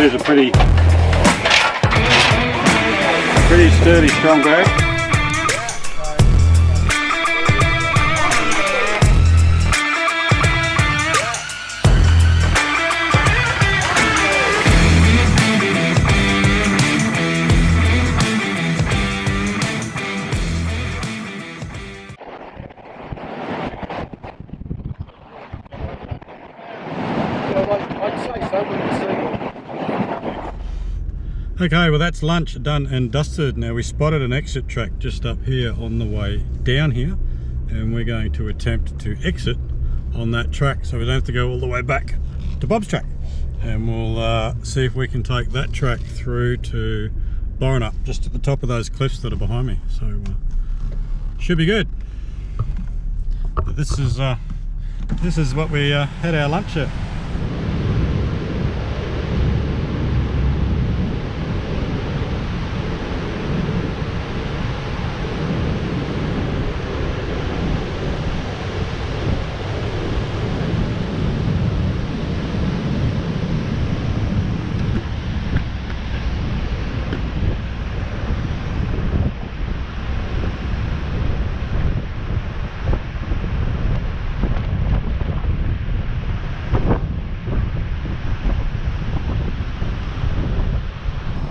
it is a pretty sturdy, strong bag. Okay, well that's lunch done and dusted. Now we spotted an exit track just up here on the way down here, and we're going to attempt to exit on that track so we don't have to go all the way back to Bob's track. And we'll see if we can take that track through to Borenup, just at the top of those cliffs that are behind me. So should be good. But this is what we had our lunch at.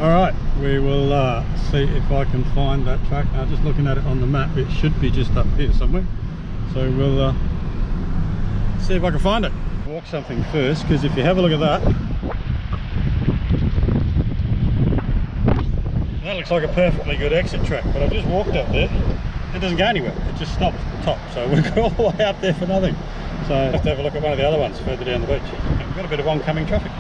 Alright, we will see if I can find that track. Now, just looking at it on the map, it should be just up here somewhere. So we'll see if I can find it. Walk something first, because if you have a look at that, that looks like a perfectly good exit track. But I just walked up there, it doesn't go anywhere, it just stops at the top. So we'll go all the way up there for nothing. So I have to have a look at one of the other ones further down the beach. We've got a bit of oncoming traffic.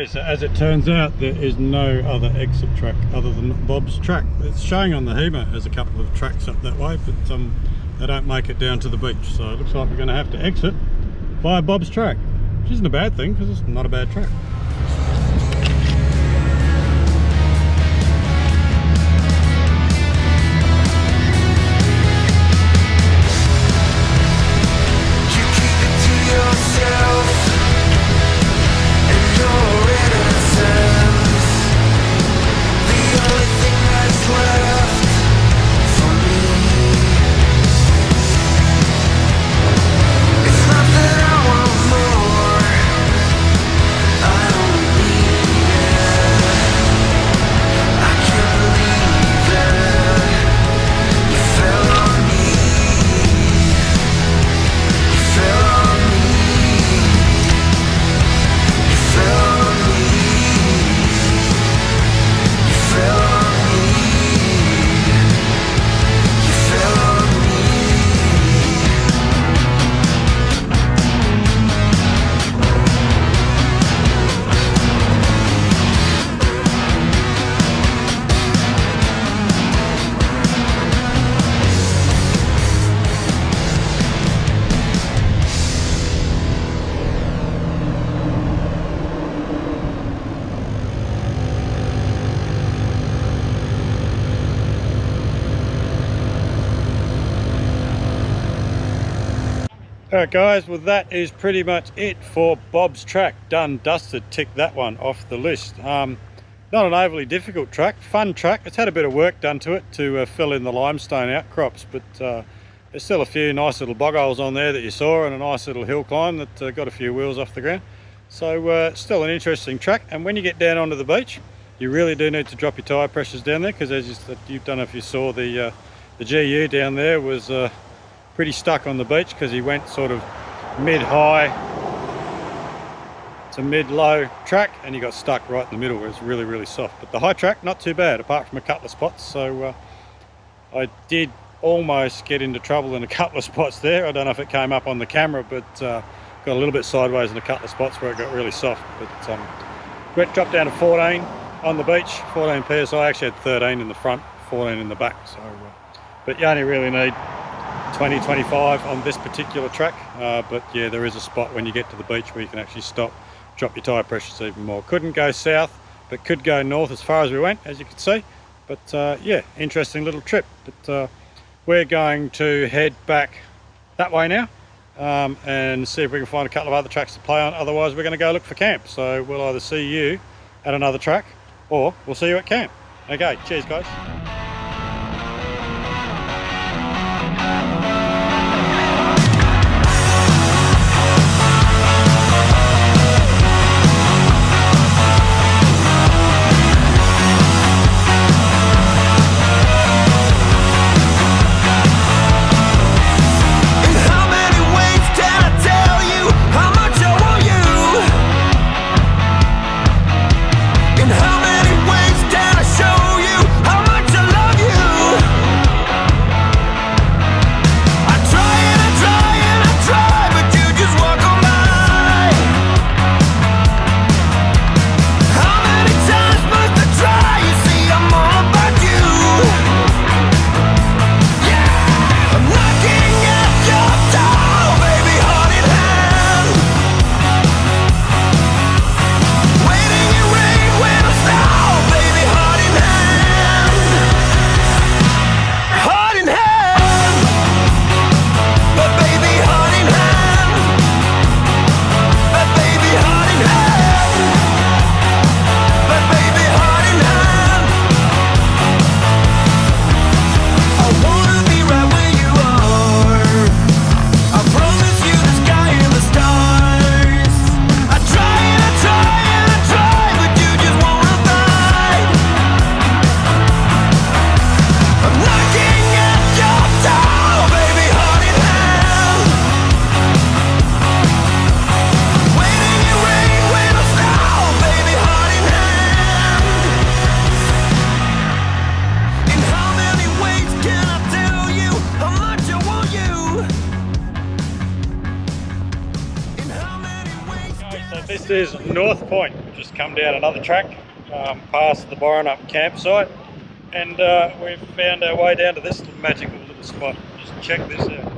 So as it turns out, there is no other exit track other than Bob's track. It's showing on the HEMA as a couple of tracks up that way, but they don't make it down to the beach. So it looks like we're going to have to exit via Bob's track, which isn't a bad thing because it's not a bad track. It's not that I Alright guys, well that is pretty much it for Bob's track. Done, dusted, tick that one off the list. Not an overly difficult track, fun track. It's had a bit of work done to it to fill in the limestone outcrops, but there's still a few nice little bog holes on there that you saw, and a nice little hill climb that got a few wheels off the ground. So still an interesting track, and when you get down onto the beach, you really do need to drop your tyre pressures down there, because as you don't know if you saw, the GU down there was pretty stuck on the beach, because he went sort of mid-high to mid-low track, and he got stuck right in the middle where it's really, really soft. But the high track, not too bad, apart from a couple of spots. So I did almost get into trouble in a couple of spots there. I don't know if it came up on the camera, but got a little bit sideways in a couple of spots where it got really soft. But wet dropped down to 14 on the beach, 14 psi. I actually had 13 in the front, 14 in the back. So but you only really need 20, 25 on this particular track, but yeah, there is a spot when you get to the beach where you can actually stop, drop your tyre pressures even more. Couldn't go south, but could go north as far as we went, as you can see. But yeah, interesting little trip. But we're going to head back that way now and see if we can find a couple of other tracks to play on. Otherwise, we're going to go look for camp. So we'll either see you at another track or we'll see you at camp. Okay, cheers guys. This is North Point. Just come down another track past the Borenup campsite, and we've found our way down to this magical little spot. Just check this out.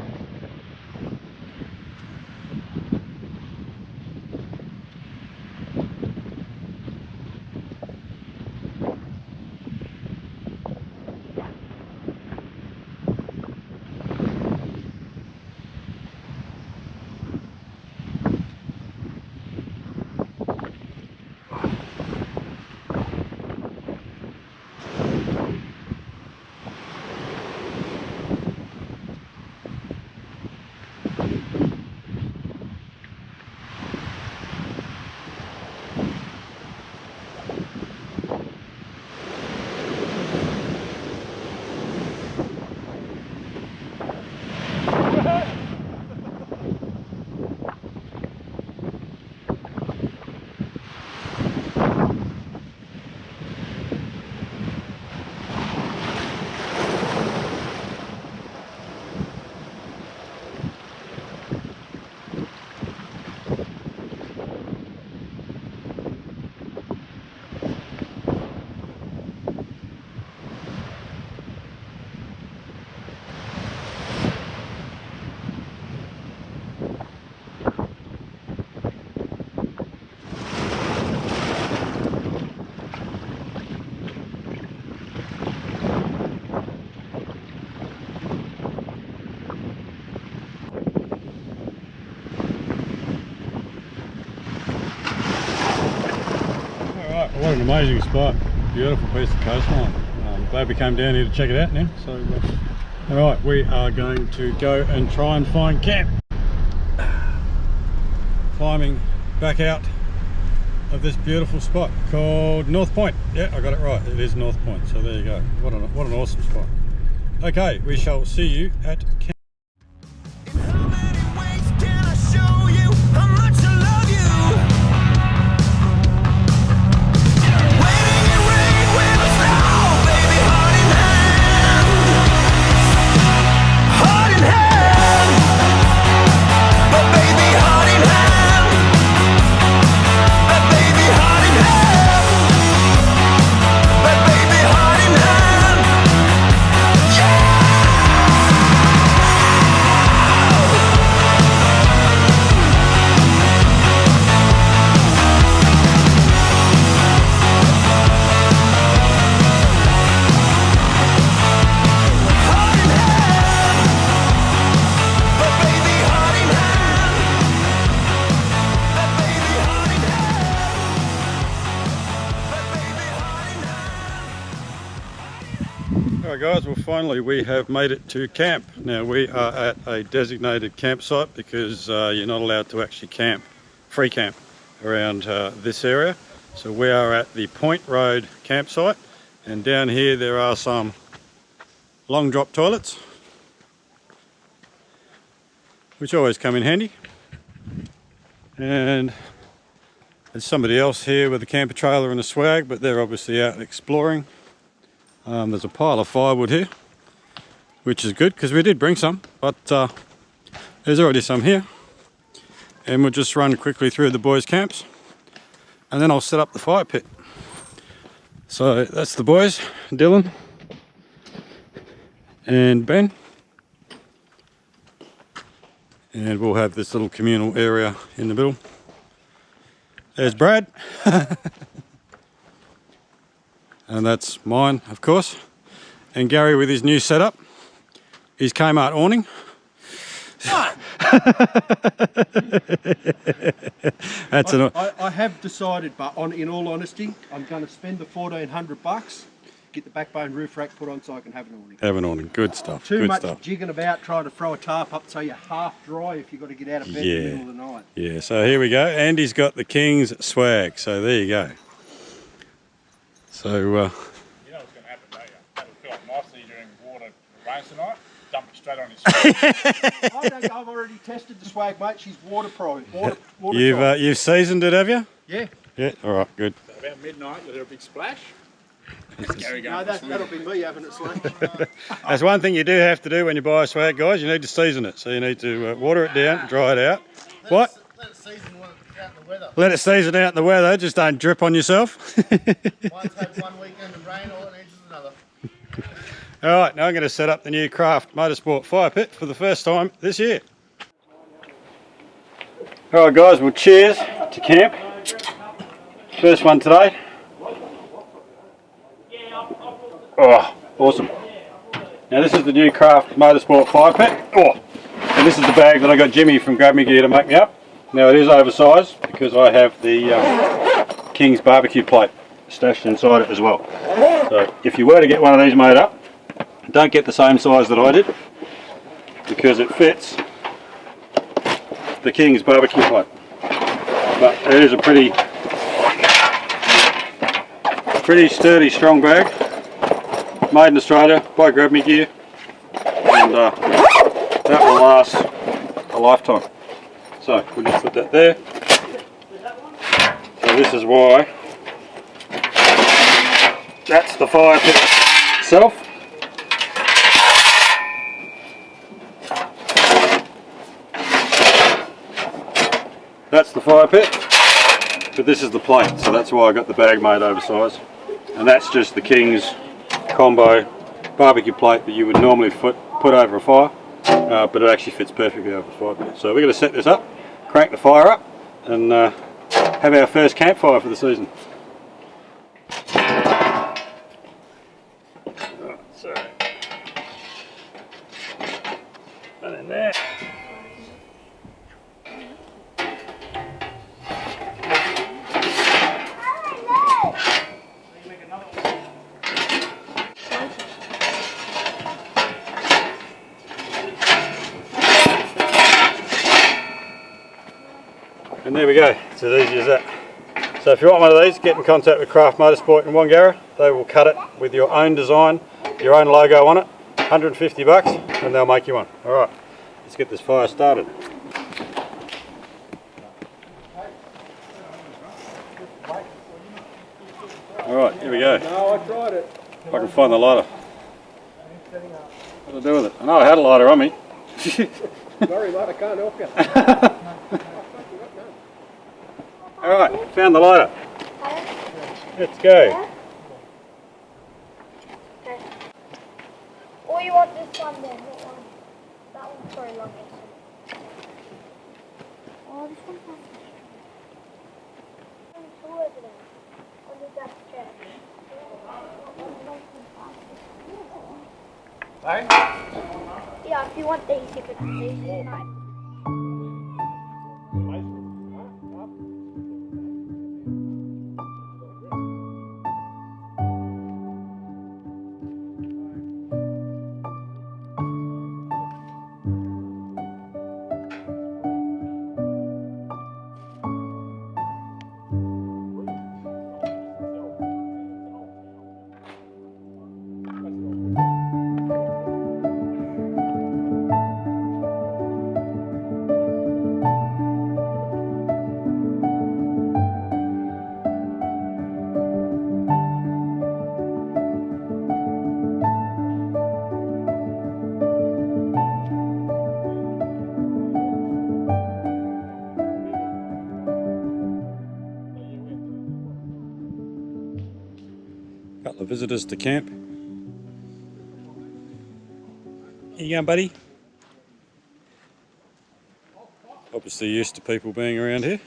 amazing spot. Beautiful piece of coastline. I'm glad we came down here to check it out now. So, alright, we are going to go and try and find camp. Climbing back out of this beautiful spot called North Point. Yeah, I got it right. It is North Point. So there you go. What an awesome spot. Okay, we shall see you at camp. Alright guys, well finally we have made it to camp. Now we are at a designated campsite because you're not allowed to actually camp, free camp around this area. So we are at the Point Road campsite, and down here there are some long drop toilets which always come in handy. And there's somebody else here with a camper trailer and a swag, but they're obviously out exploring. There's a pile of firewood here, which is good because we did bring some, but there's already some here. And we'll just run quickly through the boys' camps and then I'll set up the fire pit. So that's the boys, Dylan and Ben. And we'll have this little communal area in the middle. There's Brad. And that's mine, of course. And Gary with his new setup, his Kmart awning. That's I have decided, but in all honesty, I'm going to spend the $1,400, get the backbone roof rack put on so I can have an awning. Have an awning, good stuff. Too much jigging about trying to throw a tarp up so you're half dry if you've got to get out of bed in the middle of the night. Yeah, so here we go. Andy's got the King's swag, so there you go. So, you know what's going to happen, don't you? That'll fill up nicely during water rains tonight. Dump it straight on his swag. I've already tested the swag, mate. She's waterproof. You've seasoned it, have you? Yeah. Yeah. All right. Good. So about midnight, you'll hear a big splash. No, that'll be me having it slashed. That's one thing you do have to do when you buy a swag, guys. You need to season it. So you need to water it down, dry it out. What? Let it season out in the weather. Let it season out in the weather. Just don't drip on yourself. Might take one weekend of rain, all it needs is another. All right, now I'm going to set up the new Craft Motorsport fire pit for the first time this year. All right, guys. Well, cheers to camp. First one today. Oh, awesome. Now this is the new Craft Motorsport fire pit. Oh, and this is the bag that I got Jimmy from Grab Me Gear to make me up. Now it is oversized because I have the King's barbecue plate stashed inside it as well. So if you were to get one of these made up, don't get the same size that I did because it fits the King's barbecue plate. But it is a pretty sturdy, strong bag. Made in Australia by Grab Me Gear, and that will last a lifetime. So we'll just put that there. So this is why that's the fire pit itself. That's the fire pit, but this is the plate, so that's why I got the bag made oversized. And that's just the King's combo barbecue plate that you would normally put over a fire, but it actually fits perfectly over the fire pit. So we're going to set this up, crank the fire up, and have our first campfire for the season. Right, so, and then there. And there we go, it's as easy as that. So if you want one of these, get in contact with Craft Motorsport in Wangara. They will cut it with your own design, your own logo on it, 150 bucks, and they'll make you one. Alright, let's get this fire started. Alright, here we go. No, I tried it. If I can find the lighter. What do I do with it? I know I had a lighter on me. Sorry, mate, I can't help you. Alright, found the lighter. Let's go. Okay. Or you want this one then? What one? That one's very long. Oh, this one's not two over there. On the desk chair. Yeah, if you want these, you could use these tonight. Couple of visitors to camp. Here you going, buddy? Obviously used to people being around here.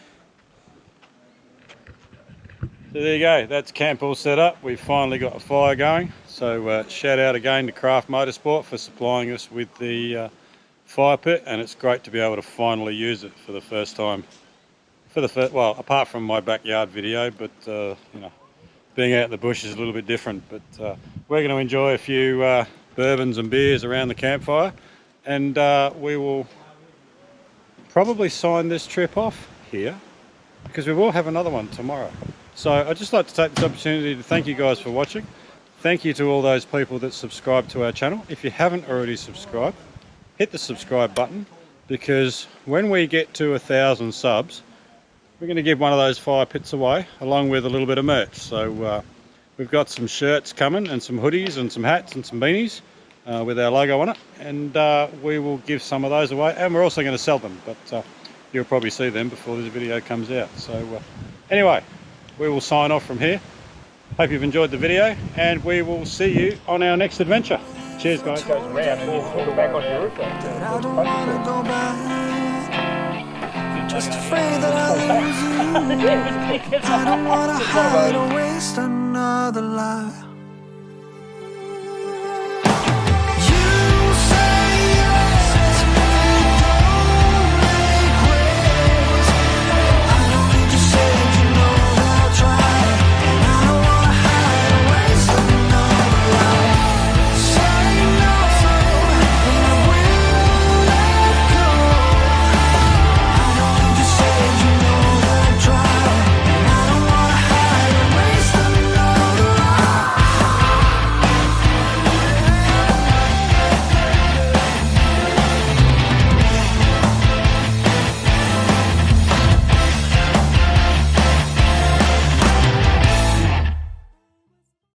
So there you go, that's camp all set up. We've finally got a fire going. So shout out again to Craft Motorsport for supplying us with the fire pit, and it's great to be able to finally use it for the first time. Well, apart from my backyard video, but you know, being out in the bush is a little bit different. But we're going to enjoy a few bourbons and beers around the campfire, and we will probably sign this trip off here because we will have another one tomorrow. So I'd just like to take this opportunity to thank you guys for watching. Thank you to all those people that subscribe to our channel. If you haven't already subscribed, hit the subscribe button, because when we get to 1,000 subs, we're going to give one of those fire pits away along with a little bit of merch. So we've got some shirts coming and some hoodies and some hats and some beanies with our logo on it, and we will give some of those away, and we're also going to sell them, but you'll probably see them before this video comes out. So anyway, we will sign off from here. Hope you've enjoyed the video, and we will see you on our next adventure. Cheers, guys. It goes round and you put it back on your roof. I don't wanna go back. Just afraid that I'll lose you. I don't wanna hide or waste another life.